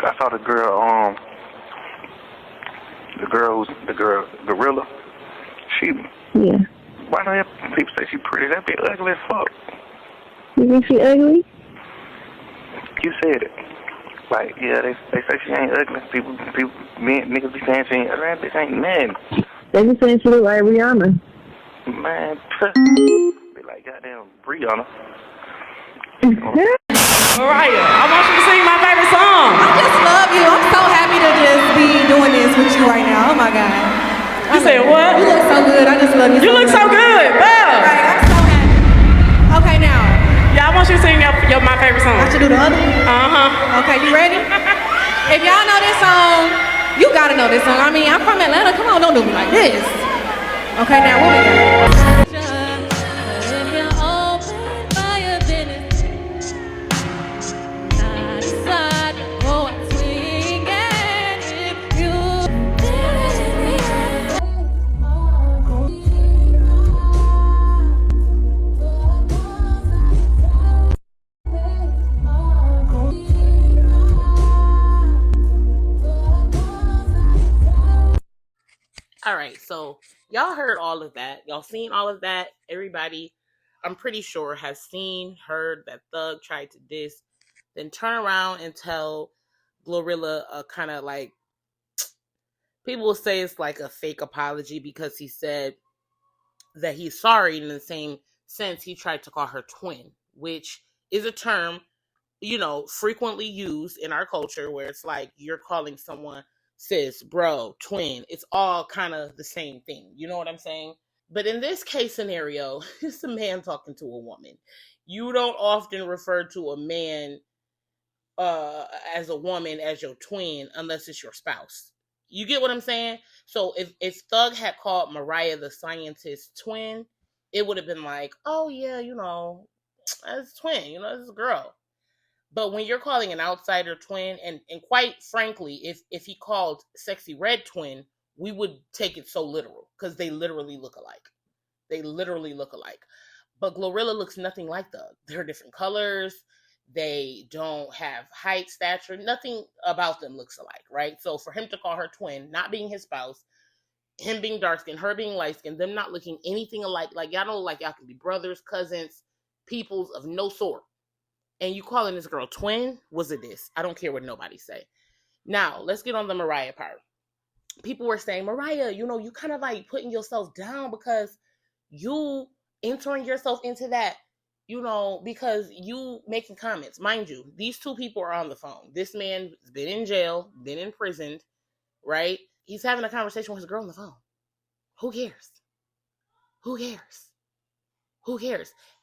I saw the girl, Gorilla. She, Yeah. why do people say she pretty? That be ugly as fuck. You think she ugly? You said it. Like, yeah, they say she ain't ugly. People, niggas be saying she ain't ugly. That bitch ain't nothing. They be saying she look like Rhianna. Man, be like goddamn Rhianna. Mariah, I want you to sing my favorite song. I just love you. I'm so happy to just be doing this with you right now. Oh my God. You said what? You look so good. I just love you. You look so good. Wow. Right, I'm so happy. Okay, now. Yeah, I want you to sing my favorite song. I should do the other one? Uh-huh. Okay, you ready? If y'all know this song, you gotta know this song. I mean, I'm from Atlanta. Come on, don't do me like this. Okay, now what we got? All right, so y'all heard all of that. Y'all seen all of that. Everybody, I'm pretty sure, has heard that Thug tried to diss, then turn around and tell Glorilla a kind of like, people will say it's like a fake apology because he said that he's sorry. In the same sense, he tried to call her twin, which is a term, frequently used in our culture where it's like you're calling someone sis, bro, twin. It's all kind of the same thing. You know what I'm saying? But in this case scenario, it's a man talking to a woman. You don't often refer to a man as a woman as your twin unless it's your spouse. You get what I'm saying? So if Thug had called Mariah the scientist twin, it would have been like, oh yeah, that's twin, it's a girl. But when you're calling an outsider twin, and quite frankly, if he called Sexy Red twin, we would take it so literal because they literally look alike. But Glorilla looks nothing like Thug. They're different colors. They don't have height, stature. Nothing about them looks alike, right? So for him to call her twin, not being his spouse, him being dark skinned, her being light skinned, them not looking anything alike, like y'all know, like y'all can be brothers, cousins, peoples of no sort. And you calling this girl twin was a diss. I don't care what nobody say. Now, let's get on the Mariah part. People were saying, Mariah, you kind of like putting yourself down because you entering yourself into that, because you making comments. Mind you, these two people are on the phone. This man's been in jail, been imprisoned, right? He's having a conversation with his girl on the phone. Who cares?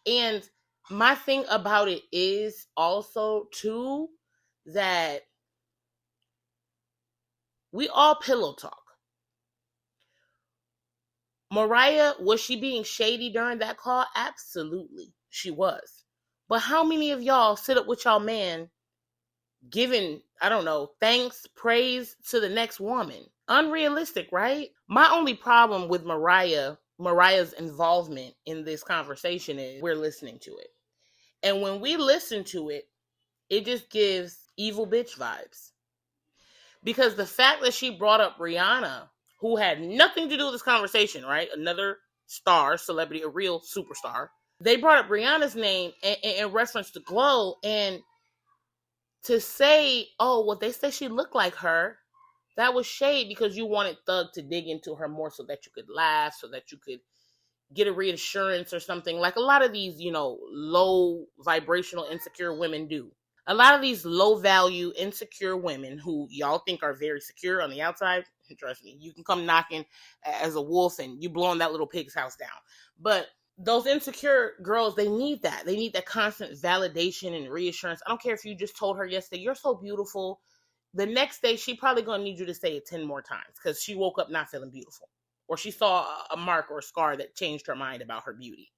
And my thing about it is also, too, that we all pillow talk. Mariah, was she being shady during that call? Absolutely, she was. But how many of y'all sit up with y'all man giving, I don't know, thanks, praise to the next woman? Unrealistic, right? My only problem with Mariah's involvement in this conversation is we're listening to it. And when we listen to it, it just gives evil bitch vibes. Because the fact that she brought up Rhianna, who had nothing to do with this conversation, right? Another star, celebrity, a real superstar. They brought up Rihanna's name in reference to Glow. And to say, oh, well, they said she looked like her, that was shade because you wanted Thug to dig into her more so that you could laugh, so that you could get a reassurance or something. Like a lot of these, low vibrational, insecure women do. A lot of these low value, insecure women who y'all think are very secure on the outside, trust me, you can come knocking as a wolf and you blowing that little pig's house down. But those insecure girls, they need that. They need that constant validation and reassurance. I don't care if you just told her yesterday, you're so beautiful. The next day, she probably going to need you to say it 10 more times because she woke up not feeling beautiful. Or she saw a mark or a scar that changed her mind about her beauty.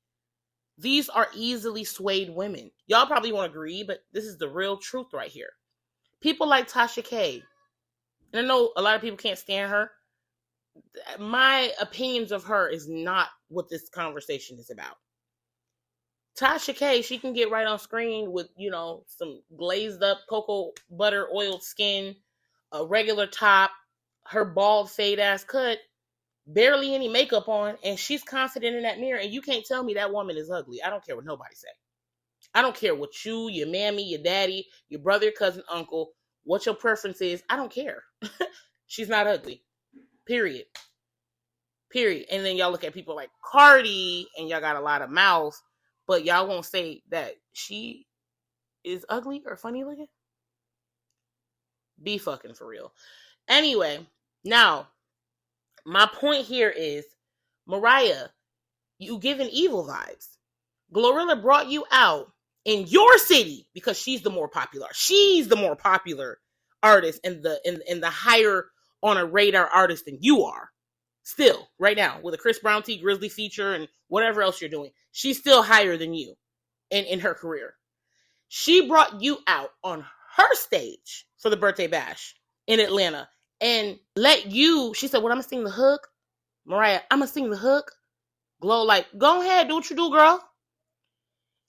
These are easily swayed women. Y'all probably won't agree, but this is the real truth right here. People like Tasha K. And I know a lot of people can't stand her. My opinions of her is not what this conversation is about. Tasha K, she can get right on screen with, some glazed up cocoa butter oiled skin, a regular top, her bald fade ass cut, barely any makeup on, and she's confident in that mirror, and you can't tell me that woman is ugly. I don't care what nobody say. I don't care what you, your mammy, your daddy, your brother, your cousin, uncle, what your preference is. I don't care. She's not ugly. Period. And then y'all look at people like Cardi, and y'all got a lot of mouth, but y'all won't say that she is ugly or funny looking. Be fucking for real. Anyway, now, my point here is, Mariah, you giving evil vibes. Glorilla brought you out in your city because she's the more popular. She's the more popular artist and the higher on a radar artist than you are. Still, right now, with a Chris Brown T Grizzly feature and whatever else you're doing, she's still higher than you in her career. She brought you out on her stage for the birthday bash in Atlanta and she said, "What, I'm gonna sing the hook? Mariah, I'm gonna sing the hook." Glow like, "Go ahead, do what you do, girl."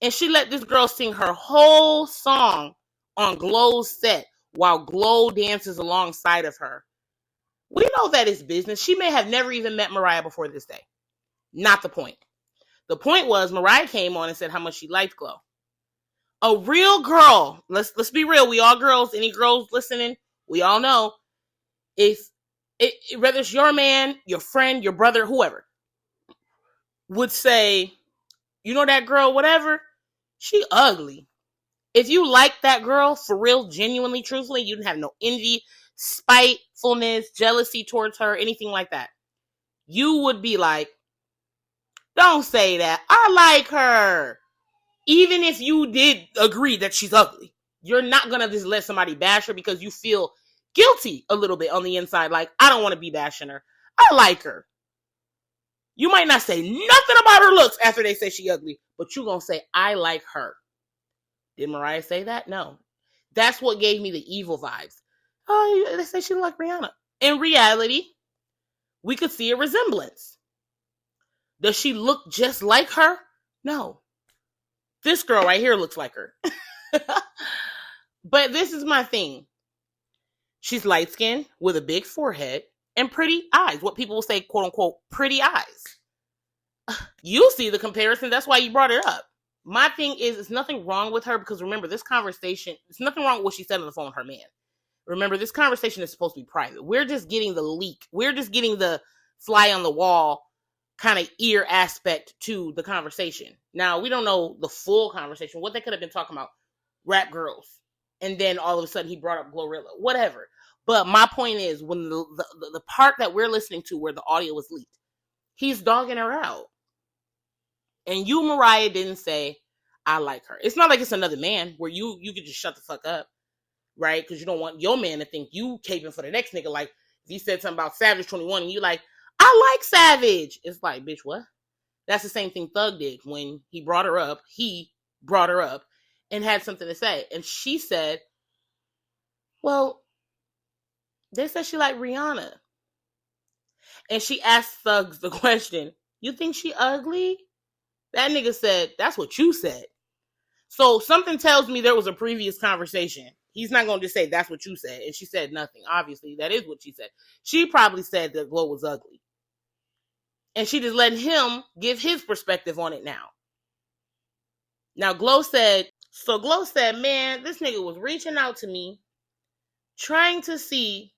And she let this girl sing her whole song on Glow's set while Glow dances alongside of her. We know that is business. She may have never even met Mariah before this day. Not the point. The point was Mariah came on and said how much she liked Glow. A real girl, let's be real, we all girls, any girls listening, we all know, whether it's your man, your friend, your brother, whoever, would say, "You know that girl, whatever, she ugly." If you like that girl, for real, genuinely, truthfully, you didn't have no envy, spitefulness, jealousy towards her, anything like that, you would be like, "Don't say that. I like her." Even if you did agree that she's ugly, you're not going to just let somebody bash her because you feel guilty a little bit on the inside. Like, I don't want to be bashing her. I like her. You might not say nothing about her looks after they say she ugly, but you're going to say, "I like her." Did Mariah say that? No. That's what gave me the evil vibes. Oh, they say she look like Rhianna. In reality, we could see a resemblance. Does she look just like her? No. This girl right here looks like her. But this is my thing. She's light-skinned with a big forehead and pretty eyes. What people will say, quote unquote, pretty eyes. You see the comparison. That's why you brought it up. My thing is, it's nothing wrong with her because remember, this conversation, it's nothing wrong with what she said on the phone with her man. Remember, this conversation is supposed to be private. We're just getting the leak. We're just getting the fly on the wall kind of ear aspect to the conversation. Now, we don't know the full conversation, what they could have been talking about, rap girls. And then all of a sudden he brought up Glorilla, whatever. But my point is, when the part that we're listening to where the audio was leaked, he's dogging her out. And you, Mariah, didn't say, "I like her." It's not like it's another man where you could just shut the fuck up, right? Because you don't want your man to think you caping for the next nigga. Like, if he said something about Savage 21 and you like, "I like Savage." It's like, bitch, what? That's the same thing Thug did when he brought her up. He brought her up and had something to say. And she said, "Well, they said she like Rhianna." And she asked Thug the question, "You think she ugly?" That nigga said, "That's what you said." So something tells me there was a previous conversation. He's not going to just say, "That's what you said." And she said nothing. Obviously, that is what she said. She probably said that Glow was ugly. And she just letting him give his perspective on it now. Now, Glow said, "Man, this nigga was reaching out to me, trying to see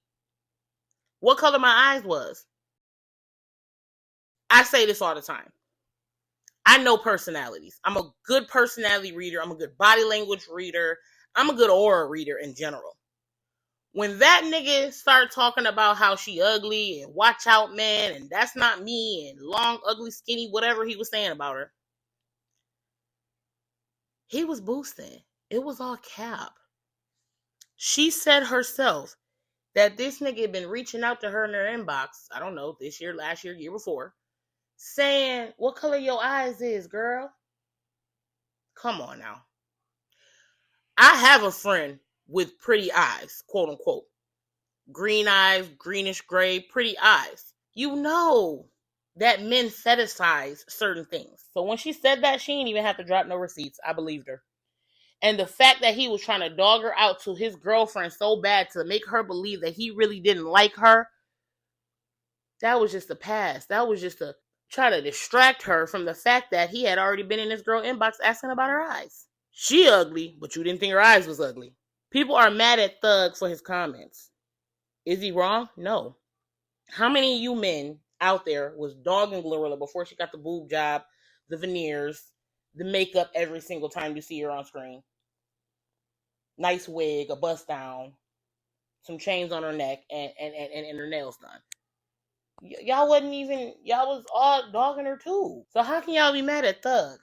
what color my eyes was." I say this all the time. I know personalities. I'm a good personality reader. I'm a good body language reader. I'm a good aura reader in general. When that nigga started talking about how she ugly and watch out, man, and that's not me, and long, ugly, skinny, whatever he was saying about her, he was boosting. It was all cap. She said herself that this nigga had been reaching out to her in her inbox, I don't know, this year, last year, year before, saying, "What color your eyes is, girl?" Come on now. I have a friend with pretty eyes, quote unquote. Green eyes, greenish gray, pretty eyes. You know that men fetishize certain things. So when she said that, she didn't even have to drop no receipts. I believed her. And the fact that he was trying to dog her out to his girlfriend so bad to make her believe that he really didn't like her, that was just a pass. That was just to try to distract her from the fact that he had already been in this girl inbox asking about her eyes. She ugly, but you didn't think her eyes was ugly. People are mad at Thug for his comments. Is he wrong? No. How many of you men out there was dogging Glorilla before she got the boob job, the veneers, the makeup every single time you see her on screen? Nice wig, a bust down, some chains on her neck, and her nails done. Y'all was all dogging her too. So how can y'all be mad at Thug?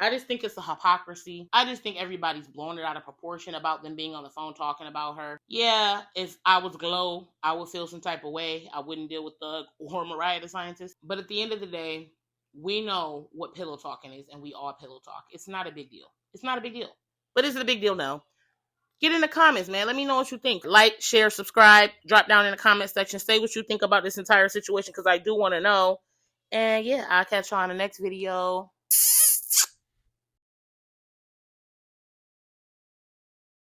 I just think it's a hypocrisy. I just think everybody's blowing it out of proportion about them being on the phone talking about her. Yeah, if I was Glow, I would feel some type of way. I wouldn't deal with Thug or Mariah the Scientist. But at the end of the day, we know what pillow talking is, and we all pillow talk. It's not a big deal. It's not a big deal. But is it a big deal now? Get in the comments, man. Let me know what you think. Like, share, subscribe. Drop down in the comment section. Say what you think about this entire situation because I do want to know. And yeah, I'll catch y'all in the next video.